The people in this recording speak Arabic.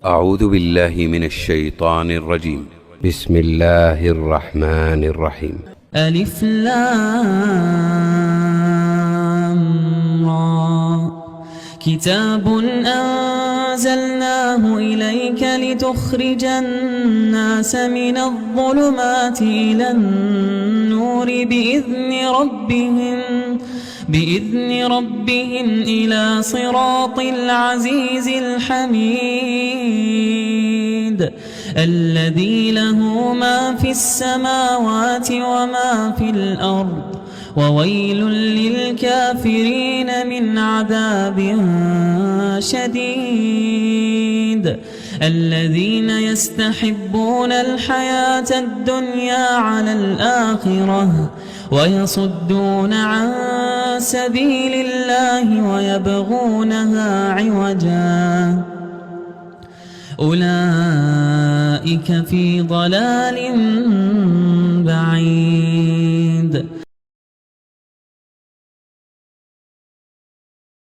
أعوذ بالله من الشيطان الرجيم. بسم الله الرحمن الرحيم. ألف لام را. كتاب أنزلناه إليك لتخرج الناس من الظلمات إلى النور بإذن ربهم إلى صراط العزيز الحميد الذي له ما في السماوات وما في الأرض وويل للكافرين من عذاب شديد الذين يستحبون الحياة الدنيا على الآخرة ويصدون عن سبيل الله ويبغونها عوجا أولئك في ضلال بعيد.